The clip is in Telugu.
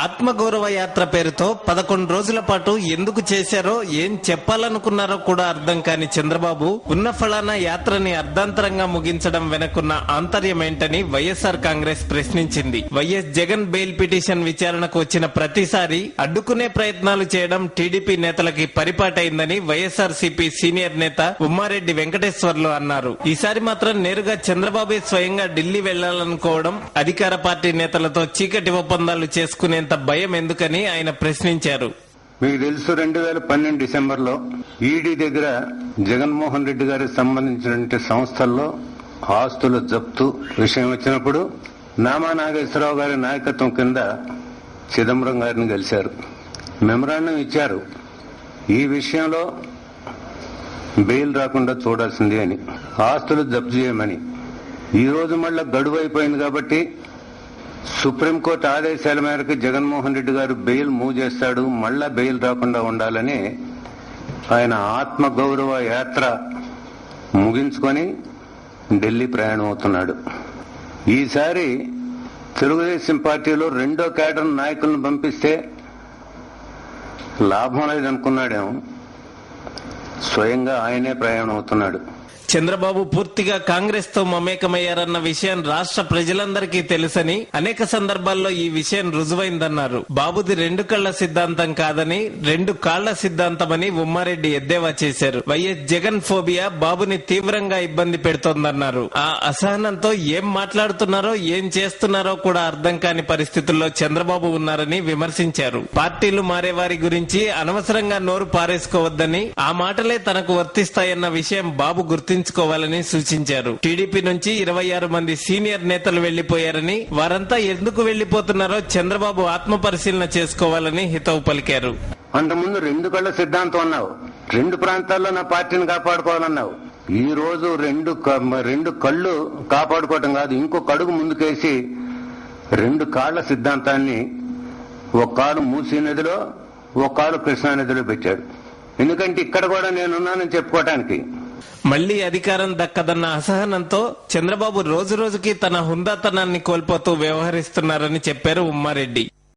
ఆత్మగౌరవ యాత్ర పేరుతో 11 రోజుల పాటు ఎందుకు చేశారో ఏం చెప్పాలనుకున్నారో కూడా అర్థం కాని చంద్రబాబు ఉన్న ఫలానా యాత్రని అర్ధాంతరంగా ముగించడం వెనుకున్న ఆంతర్యమేంటని వైఎస్ఆర్ కాంగ్రెస్ ప్రశ్నించింది. వైఎస్ జగన్ బెయిల్ పిటిషన్ విచారణకు వచ్చిన ప్రతిసారి అడ్డుకునే ప్రయత్నాలు చేయడం టీడీపీ నేతలకి పరిపాటైందని వైఎస్ఆర్సీపీ సీనియర్ నేత ఉమ్మారెడ్డి వెంకటేశ్వర్లు అన్నారు. ఈసారి మాత్రం నేరుగా చంద్రబాబే స్వయంగా ఢిల్లీ వెళ్లాలనుకోవడం, అధికార పార్టీ నేతలతో చీకటి ఒప్పందాలు చేసుకునేంత భయం ఎందుకని ఆయన ప్రశ్నించారు. మీకు తెలుసు 2012 డిసెంబర్లో ఈడీ దగ్గర జగన్మోహన్ రెడ్డి గారికి సంబంధించిన సంస్థల్లో ఆస్తుల జప్తు విషయం వచ్చినప్పుడు నామా నాగేశ్వరరావు గారి నాయకత్వం కింద చిదంబరం గారిని కలిశారు. మెమరాండం ఇచ్చారు, ఈ విషయంలో బెయిల్ రాకుండా చూడాల్సింది అని, ఆస్తులు జప్తు చేయమని. ఈ రోజు మళ్ళా గడువు అయిపోయింది కాబట్టి సుప్రీంకోర్టు ఆదేశాల మేరకు జగన్మోహన్ రెడ్డి గారు బెయిల్ మూవ్ చేస్తాడు, మళ్ళా బెయిల్ రాకుండా ఉండాలని ఆయన ఆత్మగౌరవ యాత్ర ముగించుకొని ఢిల్లీ ప్రయాణం అవుతున్నాడు. ఈసారి తెలుగుదేశం పార్టీలో రెండో కేడర్ నాయకులను పంపిస్తే లాభం లేదనుకున్నాడేమో, స్వయంగా ఆయనే ప్రయాణం అవుతున్నాడు. చంద్రబాబు పూర్తిగా కాంగ్రెస్ తో మమేకమయ్యారన్న విషయం రాష్ట్ర ప్రజలందరికీ తెలుసని, అనేక సందర్భాల్లో ఈ విషయం రుజువైందన్నారు. బాబుది 2 కళ్ల సిద్ధాంతం కాదని 2 కాళ్ల సిద్ధాంతమని ఉమ్మారెడ్డి ఎద్దేవా చేశారు. వైఎస్ జగన్ ఫోబియా బాబుని తీవ్రంగా ఇబ్బంది పెడుతోందన్నారు. ఆ అసహనంతో ఏం మాట్లాడుతున్నారో ఏం చేస్తున్నారో కూడా అర్థం కాని పరిస్థితుల్లో చంద్రబాబు ఉన్నారని విమర్శించారు. పార్టీలు మారేవారి గురించి అనవసరంగా నోరు పారేసుకోవద్దని, ఆ మాటలే తనకు వర్తిస్తాయన్న విషయం బాబు గుర్తించుకోవాలని సూచించారు. టీడీపీ నుంచి 26 మంది సీనియర్ నేతలు వెళ్లిపోయారని, వారంతా ఎందుకు వెళ్లిపోతున్నారో చంద్రబాబు ఆత్మ పరిశీలన చేసుకోవాలని హితవు పలికారు. అంతకుముందు 2 కళ్ల సిద్ధాంతం అన్నావు, 2 ప్రాంతాల్లో నా పార్టీని కాపాడుకోవాలన్నావు. ఈ రోజు 2 కళ్ళు కాపాడుకోవటం కాదు, ఇంకొక అడుగు ముందుకేసి 2 కాళ్ల సిద్ధాంతాన్ని ఒక కాలు మూసీ నదిలో, ఒక కాలు కృష్ణా నదిలో పెట్టాడు. ఎందుకంటే ఇక్కడ కూడా నేనున్నానని చెప్పుకోవటానికి. మళ్లీ అధికారం దక్కదన్న అసహనంతో చంద్రబాబు రోజు రోజుకి తన హుందాతనాన్ని కోల్పోతూ వ్యవహరిస్తున్నారని చెప్పారు ఉమ్మారెడ్డి.